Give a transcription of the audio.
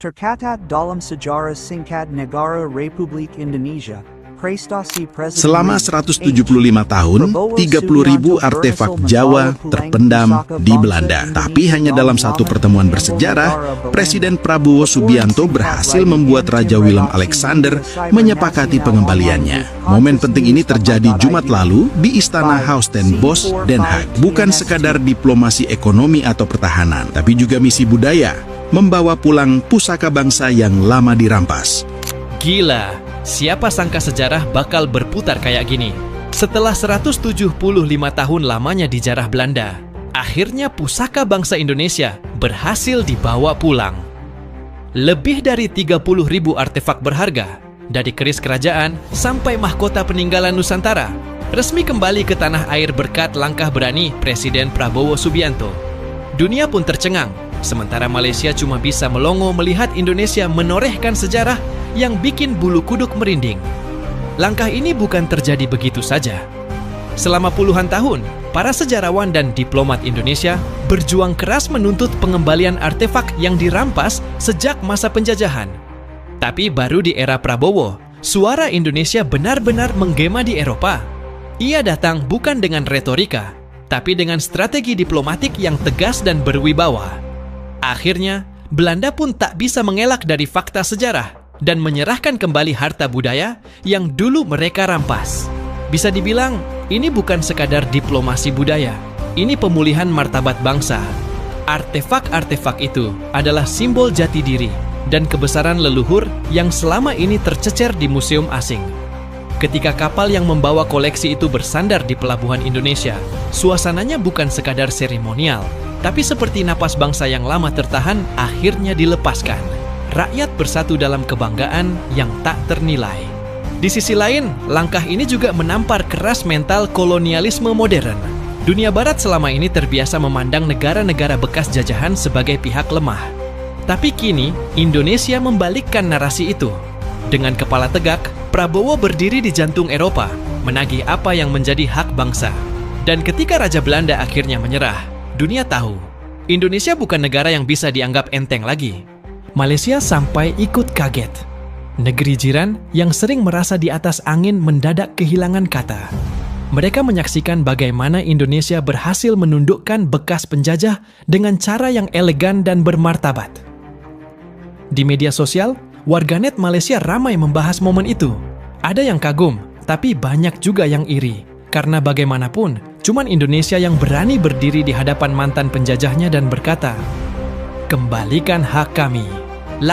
Tercatat dalam sejarah singkat negara Republik Indonesia, prestasi Presiden Selama 175 tahun, 30.000 artefak Jawa terpendam di Belanda. Tapi hanya dalam satu pertemuan bersejarah, Presiden Prabowo Subianto berhasil membuat Raja Willem Alexander menyepakati pengembaliannya. Momen penting ini terjadi Jumat lalu di Istana Huis ten Bosch, Den Haag. Bukan sekadar diplomasi ekonomi atau pertahanan, tapi juga misi budaya, membawa pulang pusaka bangsa yang lama dirampas. Gila, siapa sangka sejarah bakal berputar kayak gini? Setelah 175 tahun lamanya dijarah Belanda, akhirnya pusaka bangsa Indonesia berhasil dibawa pulang. Lebih dari 30.000 artefak berharga, dari keris kerajaan sampai mahkota peninggalan Nusantara, resmi kembali ke tanah air berkat langkah berani Presiden Prabowo Subianto. Dunia pun tercengang, sementara Malaysia cuma bisa melongo melihat Indonesia menorehkan sejarah yang bikin bulu kuduk merinding. Langkah ini bukan terjadi begitu saja. Selama puluhan tahun, para sejarawan dan diplomat Indonesia berjuang keras menuntut pengembalian artefak yang dirampas sejak masa penjajahan. Tapi baru di era Prabowo, suara Indonesia benar-benar menggema di Eropa. Ia datang bukan dengan retorika, tapi dengan strategi diplomatik yang tegas dan berwibawa. Akhirnya, Belanda pun tak bisa mengelak dari fakta sejarah dan menyerahkan kembali harta budaya yang dulu mereka rampas. Bisa dibilang, ini bukan sekadar diplomasi budaya, ini pemulihan martabat bangsa. Artefak-artefak itu adalah simbol jati diri dan kebesaran leluhur yang selama ini tercecer di museum asing. Ketika kapal yang membawa koleksi itu bersandar di pelabuhan Indonesia, suasananya bukan sekadar seremonial, tapi seperti napas bangsa yang lama tertahan akhirnya dilepaskan. Rakyat bersatu dalam kebanggaan yang tak ternilai. Di sisi lain, langkah ini juga menampar keras mental kolonialisme modern. Dunia Barat selama ini terbiasa memandang negara-negara bekas jajahan sebagai pihak lemah. Tapi kini, Indonesia membalikkan narasi itu. Dengan kepala tegak, Prabowo berdiri di jantung Eropa, menagih apa yang menjadi hak bangsa. Dan ketika Raja Belanda akhirnya menyerah, dunia tahu, Indonesia bukan negara yang bisa dianggap enteng lagi. Malaysia sampai ikut kaget. Negeri jiran yang sering merasa di atas angin mendadak kehilangan kata. Mereka menyaksikan bagaimana Indonesia berhasil menundukkan bekas penjajah dengan cara yang elegan dan bermartabat. Di media sosial, warganet Malaysia ramai membahas momen itu. Ada yang kagum, tapi banyak juga yang iri. Karena bagaimanapun, cuman Indonesia yang berani berdiri di hadapan mantan penjajahnya dan berkata, "Kembalikan hak kami."